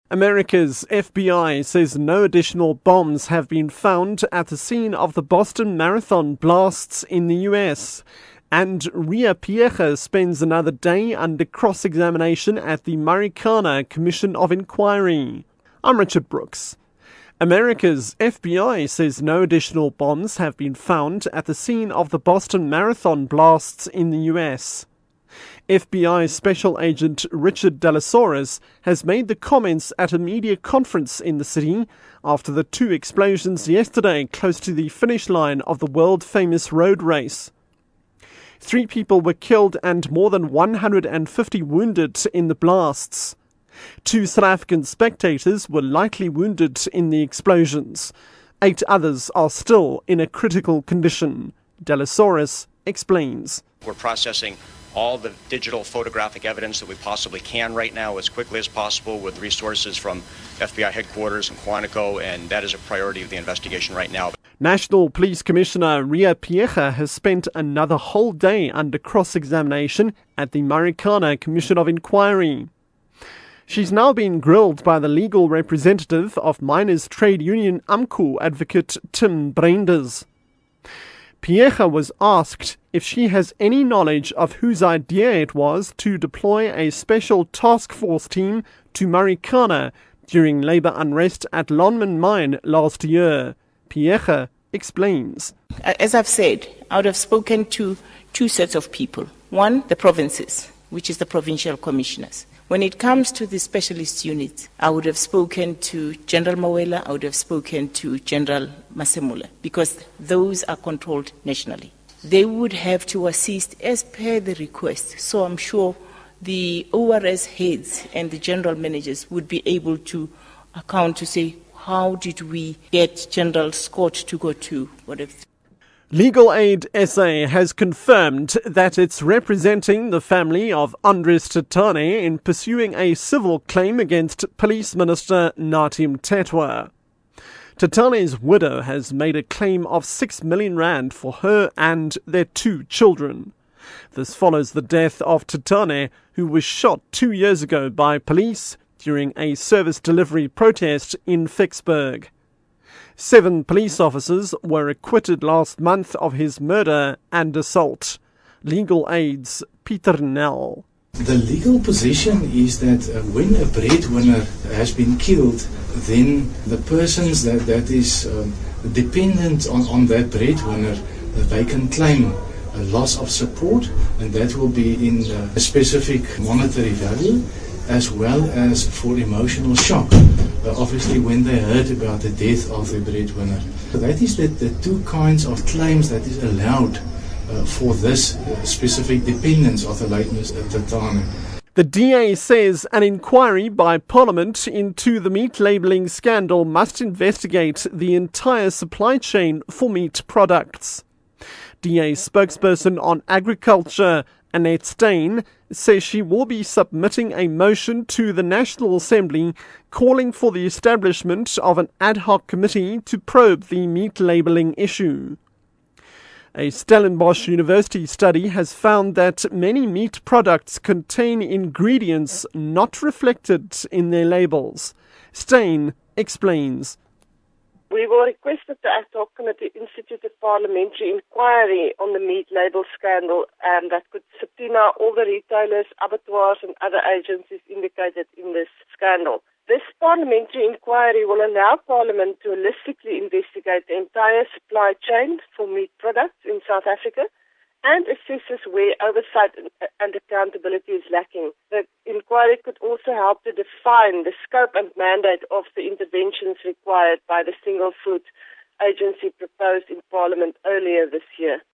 America's FBI says no additional bombs have been found at the scene of the Boston Marathon blasts in the US. And Ria Piecha spends another day under cross-examination at the Marikana Commission of Inquiry. I'm Richard Brooks. America's FBI says no additional bombs have been found at the scene of the Boston Marathon blasts in the US. FBI Special Agent Richard Delasaurus has made the comments at a media conference in the city after the two explosions yesterday close to the finish line of the world-famous road race. 3 people were killed and more than 150 wounded in the blasts. 2 South African spectators were lightly wounded in the explosions. 8 others are still in a critical condition. Delasaurus explains. We're processing all the digital photographic evidence that we possibly can right now as quickly as possible with resources from FBI headquarters and Quantico, and that is a priority of the investigation right now. National Police Commissioner Ria Piecha has spent another whole day under cross-examination at the Marikana Commission of Inquiry. She's now been grilled by the legal representative of miners' trade union AMCU advocate Tim Breinders. Piecha was asked if she has any knowledge of whose idea it was to deploy a special task force team to Marikana during labour unrest at Lonmin Mine last year. Piecha explains. As I've said, I would have spoken to 2 sets of people. One, the provinces, which is the provincial commissioners. When it comes to the specialist units, I would have spoken to General Mawela, I would have spoken to General Masemula, because those are controlled nationally. They would have to assist as per the request. So I'm sure the ORS heads and the general managers would be able to account to say, how did we get General Scott to go to whatever? Legal Aid SA has confirmed that it's representing the family of Andries Tatane in pursuing a civil claim against Police Minister Natim Tetwa. Tatane's widow has made a claim of 6 million rand for her and their 2 children. This follows the death of Tatane, who was shot 2 years ago by police during a service delivery protest in Vicksburg. 7 police officers were acquitted last month of his murder and assault. Legal Aid's Peter Nell. The legal position is that when a breadwinner has been killed, then the persons that is dependent on that breadwinner, they can claim a loss of support, and that will be in a specific monetary value, as well as for emotional shock, obviously when they heard about the death of the breadwinner. So that is the 2 kinds of claims that is allowed for this specific dependence of the late Mr. Tatane. The DA says an inquiry by Parliament into the meat labelling scandal must investigate the entire supply chain for meat products. DA spokesperson on agriculture, Annette Steyn, says she will be submitting a motion to the National Assembly calling for the establishment of an ad hoc committee to probe the meat labelling issue. A Stellenbosch University study has found that many meat products contain ingredients not reflected in their labels. Steyn explains. We will request that the ad hoc committee institute a parliamentary inquiry on the meat label scandal that could subpoena all the retailers, abattoirs and other agencies indicated in this scandal. This parliamentary inquiry will allow Parliament to holistically investigate the entire supply chain for meat products in South Africa and assesses where oversight and accountability is lacking. The inquiry could also help to define the scope and mandate of the interventions required by the Single Food Agency proposed in Parliament earlier this year.